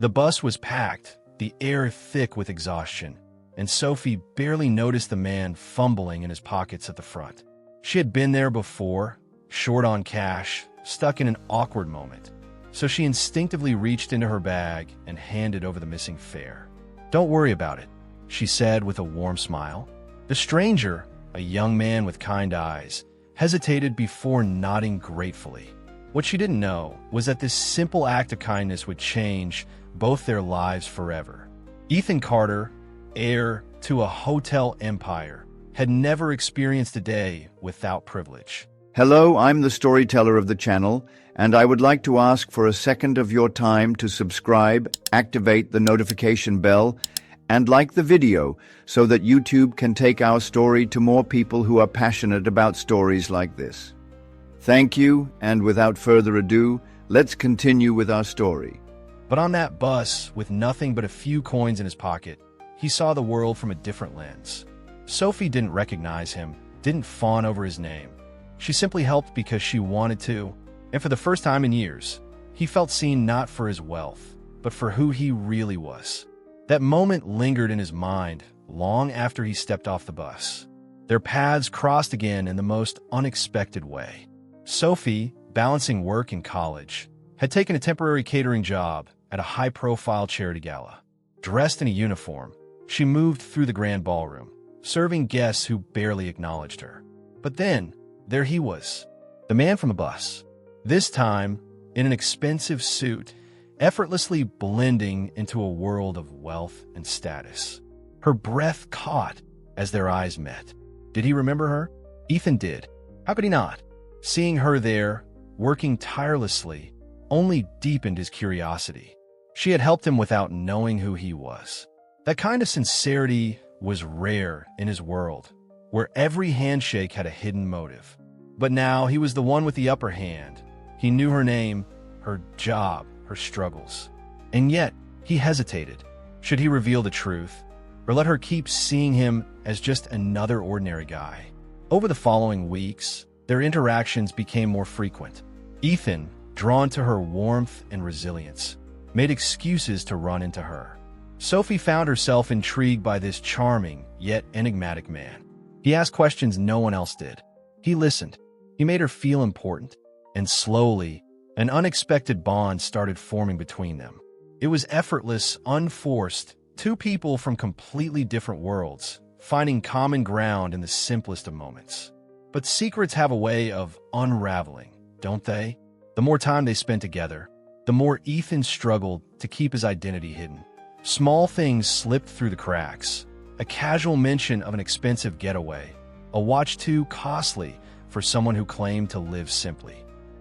The bus was packed, the air thick with exhaustion, and Sophie barely noticed the man fumbling in his pockets at the front. She had been there before, short on cash, stuck in an awkward moment. So she instinctively reached into her bag and handed over the missing fare. "Don't worry about it," she said with a warm smile. The stranger, a young man with kind eyes, hesitated before nodding gratefully. What she didn't know was that this simple act of kindness would change both their lives forever. Ethan Carter, heir to a hotel empire, had never experienced a day without privilege. Hello, I'm the storyteller of the channel, and I would like to ask for a second of your time to subscribe, activate the notification bell, and like the video so that YouTube can take our story to more people who are passionate about stories like this. Thank you, and without further ado, let's continue with our story. But on that bus, with nothing but a few coins in his pocket, he saw the world from a different lens. Sophie didn't recognize him, didn't fawn over his name. She simply helped because she wanted to, and for the first time in years, he felt seen not for his wealth, but for who he really was. That moment lingered in his mind long after he stepped off the bus. Their paths crossed again in the most unexpected way. Sophie, balancing work and college, had taken a temporary catering job at a high-profile charity gala. Dressed in a uniform, she moved through the grand ballroom, serving guests who barely acknowledged her. But then, there he was, the man from the bus. This time, in an expensive suit, effortlessly blending into a world of wealth and status. Her breath caught as their eyes met. Did he remember her? Ethan did. How could he not? Seeing her there, working tirelessly, only deepened his curiosity. She had helped him without knowing who he was. That kind of sincerity was rare in his world, where every handshake had a hidden motive. But now he was the one with the upper hand. He knew her name, her job, her struggles. And yet, he hesitated. Should he reveal the truth, or let her keep seeing him as just another ordinary guy? Over the following weeks, their interactions became more frequent. Ethan, drawn to her warmth and resilience, made excuses to run into her. Sophie found herself intrigued by this charming, yet enigmatic man. He asked questions no one else did. He listened. He made her feel important. And slowly, an unexpected bond started forming between them. It was effortless, unforced, two people from completely different worlds, finding common ground in the simplest of moments. But secrets have a way of unraveling, don't they? The more time they spent together, the more Ethan struggled to keep his identity hidden. Small things slipped through the cracks. A casual mention of an expensive getaway, a watch too costly for someone who claimed to live simply.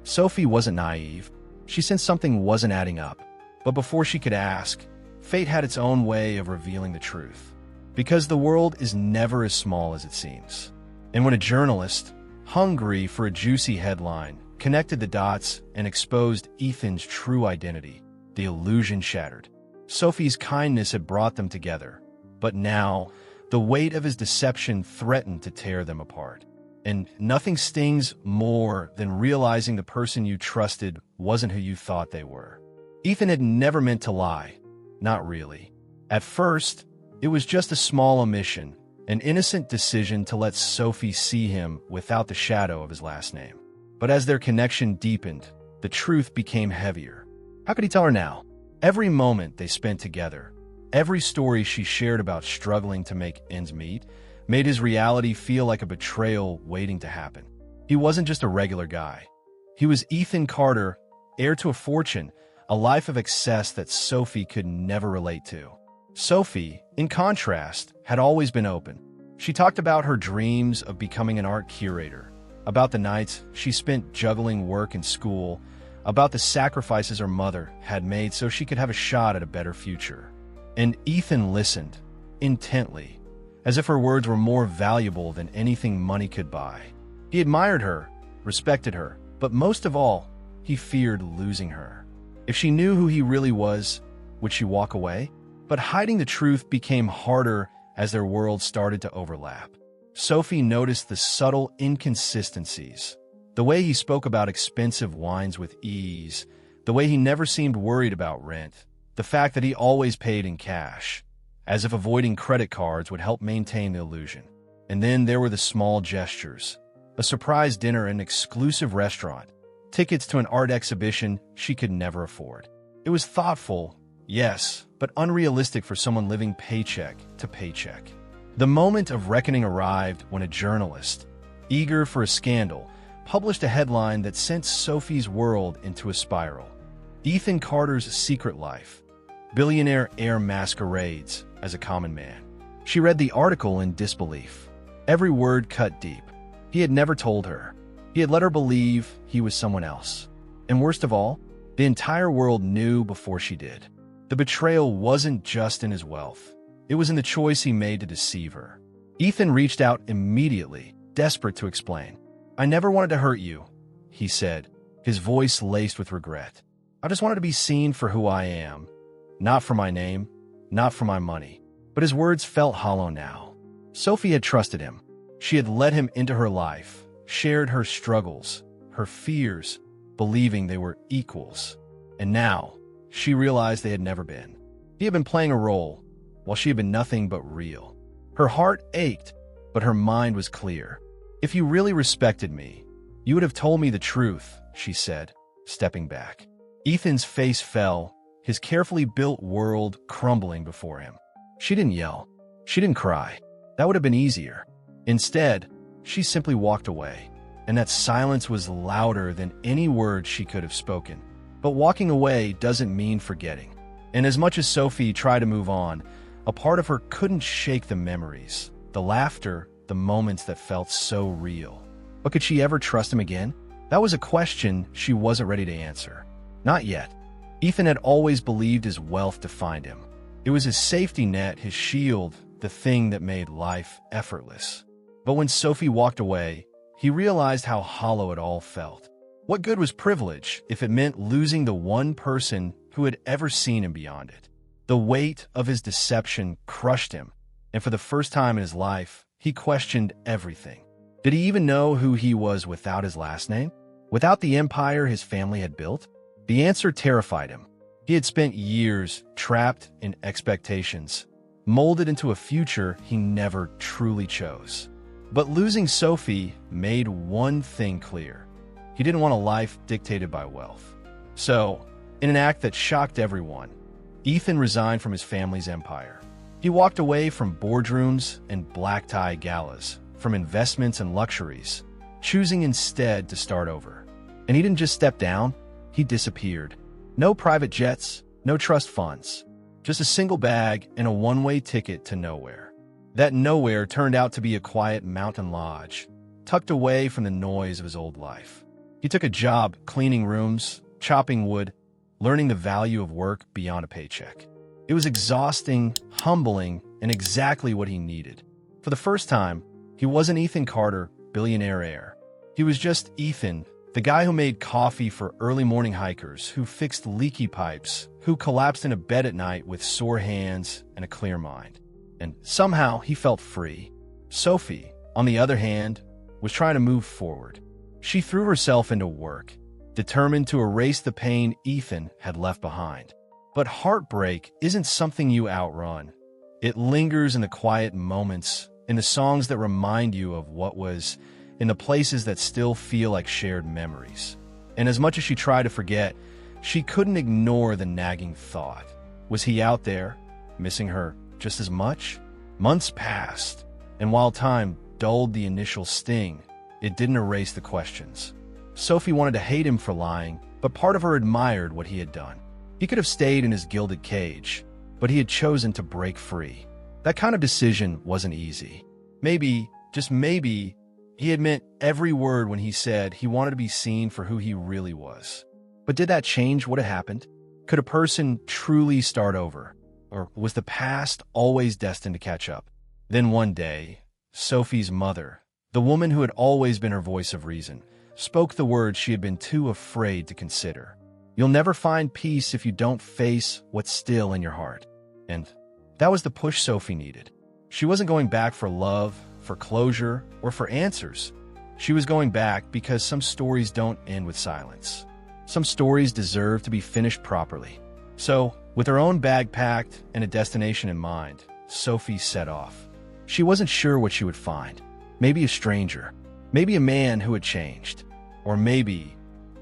Sophie wasn't naive. She sensed something wasn't adding up. But before she could ask, fate had its own way of revealing the truth. Because the world is never as small as it seems. And when a journalist, hungry for a juicy headline, connected the dots and exposed Ethan's true identity, the illusion shattered. Sophie's kindness had brought them together. But now, the weight of his deception threatened to tear them apart. And nothing stings more than realizing the person you trusted wasn't who you thought they were. Ethan had never meant to lie. Not really. At first, it was just a small omission, an innocent decision to let Sophie see him without the shadow of his last name. But as their connection deepened, the truth became heavier. How could he tell her now? Every moment they spent together, every story she shared about struggling to make ends meet, made his reality feel like a betrayal waiting to happen. He wasn't just a regular guy. He was Ethan Carter, heir to a fortune, a life of excess that Sophie could never relate to. Sophie, in contrast, had always been open. She talked about her dreams of becoming an art curator, about the nights she spent juggling work and school, about the sacrifices her mother had made so she could have a shot at a better future. And Ethan listened, intently, as if her words were more valuable than anything money could buy. He admired her, respected her, but most of all, he feared losing her. If she knew who he really was, would she walk away? But hiding the truth became harder as their worlds started to overlap. Sophie noticed the subtle inconsistencies. The way he spoke about expensive wines with ease, the way he never seemed worried about rent, The fact that he always paid in cash, as if avoiding credit cards would help maintain the illusion. And then there were the small gestures. A surprise dinner at an exclusive restaurant, tickets to an art exhibition she could never afford. It was thoughtful, yes, but unrealistic for someone living paycheck to paycheck. The moment of reckoning arrived when a journalist, eager for a scandal, published a headline that sent Sophie's world into a spiral. Ethan Carter's secret life. Billionaire heir masquerades as a common man. She read the article in disbelief. Every word cut deep. He had never told her. He had let her believe he was someone else. And worst of all, the entire world knew before she did. The betrayal wasn't just in his wealth. It was in the choice he made to deceive her. Ethan reached out immediately, desperate to explain. "I never wanted to hurt you," he said, his voice laced with regret. "I just wanted to be seen for who I am. Not for my name, not for my money." But his words felt hollow now. Sophie had trusted him. She had let him into her life, shared her struggles, her fears, believing they were equals. And now, she realized they had never been. He had been playing a role, while she had been nothing but real. Her heart ached, but her mind was clear. "If you really respected me, you would have told me the truth," she said, stepping back. Ethan's face fell, his carefully built world crumbling before him. She didn't yell. She didn't cry. That would have been easier. Instead, she simply walked away, and that silence was louder than any word she could have spoken. But walking away doesn't mean forgetting. And as much as Sophie tried to move on, a part of her couldn't shake the memories, the laughter, the moments that felt so real. But could she ever trust him again? That was a question she wasn't ready to answer. Not yet. Ethan had always believed his wealth defined him. It was his safety net, his shield, the thing that made life effortless. But when Sophie walked away, he realized how hollow it all felt. What good was privilege if it meant losing the one person who had ever seen him beyond it? The weight of his deception crushed him, and for the first time in his life, he questioned everything. Did he even know who he was without his last name? Without the empire his family had built? The answer terrified him. He had spent years trapped in expectations, molded into a future he never truly chose. But losing Sophie made one thing clear. He didn't want a life dictated by wealth. So, in an act that shocked everyone, Ethan resigned from his family's empire. He walked away from boardrooms and black-tie galas, from investments and luxuries, choosing instead to start over. And he didn't just step down, he disappeared. No private jets, no trust funds, just a single bag and a one-way ticket to nowhere. That nowhere turned out to be a quiet mountain lodge, tucked away from the noise of his old life. He took a job cleaning rooms, chopping wood, learning the value of work beyond a paycheck. It was exhausting, humbling, and exactly what he needed. For the first time, he wasn't Ethan Carter, billionaire heir. He was just Ethan, the guy who made coffee for early morning hikers, who fixed leaky pipes, who collapsed in a bed at night with sore hands and a clear mind. And somehow he felt free. Sophie, on the other hand, was trying to move forward. She threw herself into work, determined to erase the pain Ethan had left behind. But heartbreak isn't something you outrun. It lingers in the quiet moments, in the songs that remind you of what was, in the places that still feel like shared memories. And as much as she tried to forget, she couldn't ignore the nagging thought. Was he out there, missing her just as much? Months passed, and while time dulled the initial sting, it didn't erase the questions. Sophie wanted to hate him for lying, but part of her admired what he had done. He could have stayed in his gilded cage, but he had chosen to break free. That kind of decision wasn't easy. Maybe, just maybe, he had meant every word when he said he wanted to be seen for who he really was. But did that change what had happened? Could a person truly start over? Or was the past always destined to catch up? Then one day, Sophie's mother, the woman who had always been her voice of reason, spoke the words she had been too afraid to consider. "You'll never find peace if you don't face what's still in your heart." And that was the push Sophie needed. She wasn't going back for love, for closure, or for answers. She was going back because some stories don't end with silence. Some stories deserve to be finished properly. So, with her own bag packed and a destination in mind, Sophie set off. She wasn't sure what she would find. Maybe a stranger. Maybe a man who had changed. Or maybe,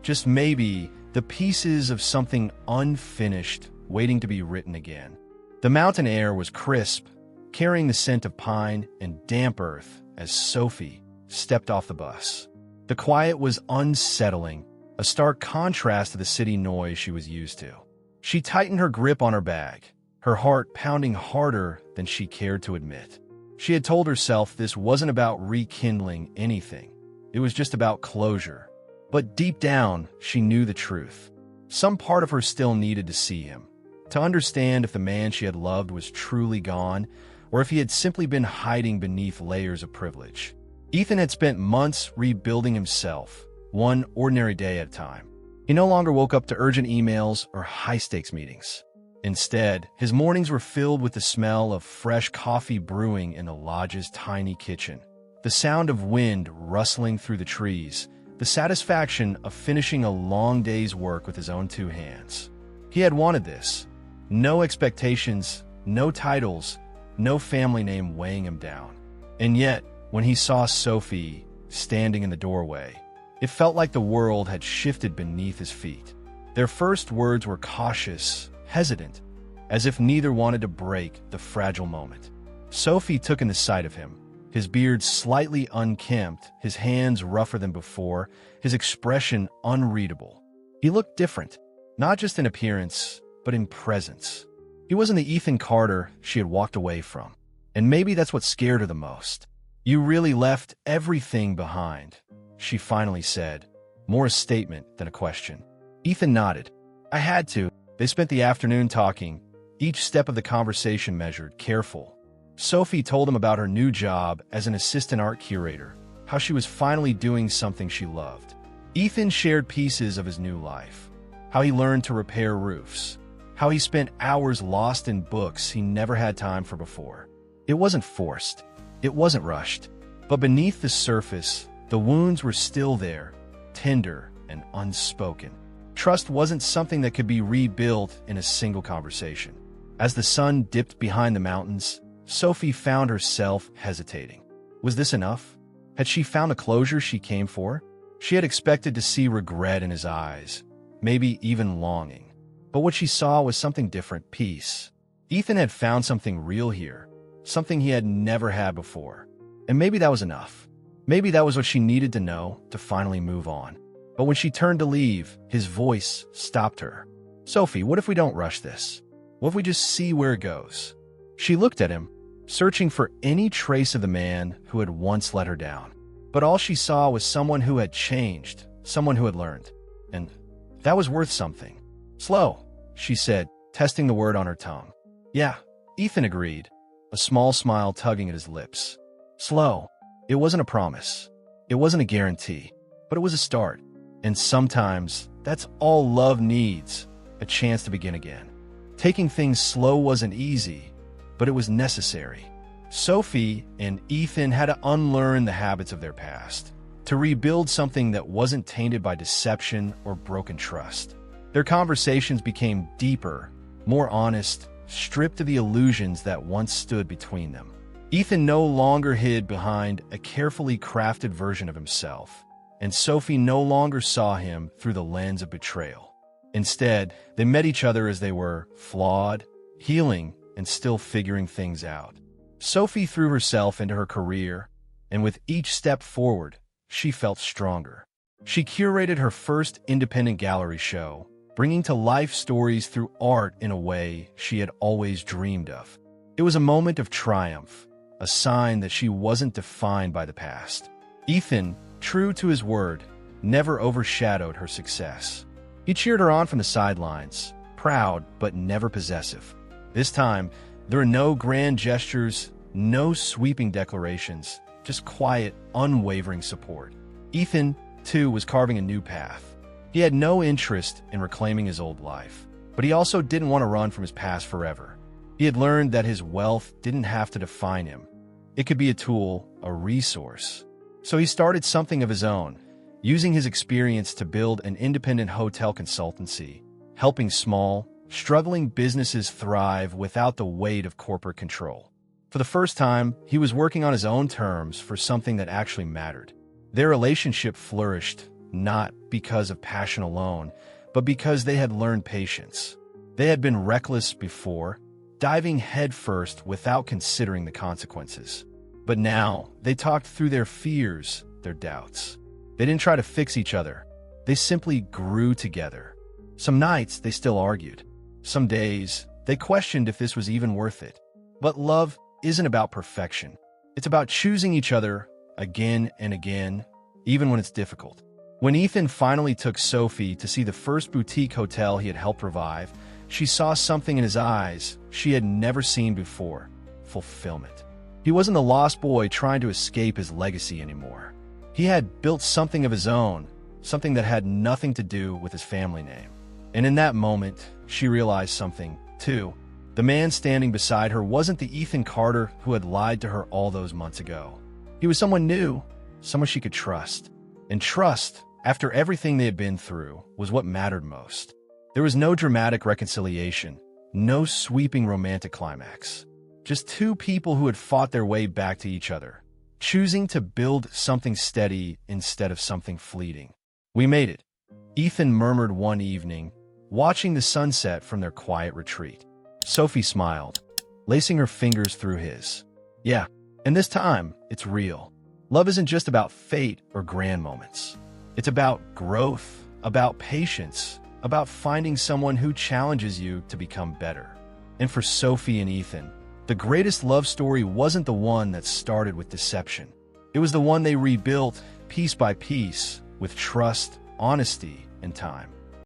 just maybe, the pieces of something unfinished waiting to be written again. The mountain air was crisp, carrying the scent of pine and damp earth as Sophie stepped off the bus. The quiet was unsettling, a stark contrast to the city noise she was used to. She tightened her grip on her bag, her heart pounding harder than she cared to admit. She had told herself this wasn't about rekindling anything. It was just about closure. But deep down, she knew the truth. Some part of her still needed to see him, to understand if the man she had loved was truly gone, or if he had simply been hiding beneath layers of privilege. Ethan had spent months rebuilding himself, one ordinary day at a time. He no longer woke up to urgent emails or high-stakes meetings. Instead, his mornings were filled with the smell of fresh coffee brewing in the lodge's tiny kitchen, the sound of wind rustling through the trees, the satisfaction of finishing a long day's work with his own two hands. He had wanted this. No expectations, no titles, no family name weighing him down. And yet, when he saw Sophie standing in the doorway, it felt like the world had shifted beneath his feet. Their first words were cautious, hesitant, as if neither wanted to break the fragile moment. Sophie took in the sight of him, his beard slightly unkempt, his hands rougher than before, his expression unreadable. He looked different, not just in appearance, but in presence. He wasn't the Ethan Carter she had walked away from. And maybe that's what scared her the most. "You really left everything behind," she finally said, more a statement than a question. Ethan nodded. "I had to." They spent the afternoon talking, each step of the conversation measured, careful. Sophie told him about her new job as an assistant art curator, how she was finally doing something she loved. Ethan shared pieces of his new life, how he learned to repair roofs, how he spent hours lost in books he never had time for before. It wasn't forced. It wasn't rushed. But beneath the surface, the wounds were still there, tender and unspoken. Trust wasn't something that could be rebuilt in a single conversation. As the sun dipped behind the mountains, Sophie found herself hesitating. Was this enough? Had she found the closure she came for? She had expected to see regret in his eyes, maybe even longing. But what she saw was something different, peace. Ethan had found something real here, something he had never had before. And maybe that was enough. Maybe that was what she needed to know to finally move on. But when she turned to leave, his voice stopped her. "Sophie, what if we don't rush this? What if we just see where it goes?" She looked at him, searching for any trace of the man who had once let her down. But all she saw was someone who had changed, someone who had learned. And that was worth something. "Slow," she said, testing the word on her tongue. "Yeah," Ethan agreed, a small smile tugging at his lips. Slow. It wasn't a promise. It wasn't a guarantee. But it was a start. And sometimes, that's all love needs, a chance to begin again. Taking things slow wasn't easy, but it was necessary. Sophie and Ethan had to unlearn the habits of their past, to rebuild something that wasn't tainted by deception or broken trust. Their conversations became deeper, more honest, stripped of the illusions that once stood between them. Ethan no longer hid behind a carefully crafted version of himself, and Sophie no longer saw him through the lens of betrayal. Instead, they met each other as they were, flawed, healing, and still figuring things out. Sophie threw herself into her career, and with each step forward, she felt stronger. She curated her first independent gallery show, bringing to life stories through art in a way she had always dreamed of. It was a moment of triumph, a sign that she wasn't defined by the past. Ethan, true to his word, never overshadowed her success. He cheered her on from the sidelines, proud but never possessive. This time, there were no grand gestures, no sweeping declarations, just quiet, unwavering support. Ethan, too, was carving a new path. He had no interest in reclaiming his old life, but he also didn't want to run from his past forever. He had learned that his wealth didn't have to define him. It could be a tool, a resource. So he started something of his own, using his experience to build an independent hotel consultancy, helping small, Struggling businesses thrive without the weight of corporate control. For the first time, he was working on his own terms for something that actually mattered. Their relationship flourished, not because of passion alone, but because they had learned patience. They had been reckless before, diving headfirst without considering the consequences. But now, they talked through their fears, their doubts. They didn't try to fix each other. They simply grew together. Some nights, they still argued. Some days, they questioned if this was even worth it. But love isn't about perfection. It's about choosing each other again and again, even when it's difficult. When Ethan finally took Sophie to see the first boutique hotel he had helped revive, she saw something in his eyes she had never seen before: fulfillment. He wasn't the lost boy trying to escape his legacy anymore. He had built something of his own, something that had nothing to do with his family name. And in that moment, she realized something, too. The man standing beside her wasn't the Ethan Carter who had lied to her all those months ago. He was someone new, someone she could trust. And trust, after everything they had been through, was what mattered most. There was no dramatic reconciliation, no sweeping romantic climax. Just two people who had fought their way back to each other, choosing to build something steady instead of something fleeting. "We made it," Ethan murmured one evening, watching the sunset from their quiet retreat. Sophie smiled, lacing her fingers through his. "Yeah, and this time, it's real. Love isn't just about fate or grand moments. It's about growth, about patience, about finding someone who challenges you to become better." And for Sophie and Ethan, the greatest love story wasn't the one that started with deception. It was the one they rebuilt piece by piece with trust, honesty, and time.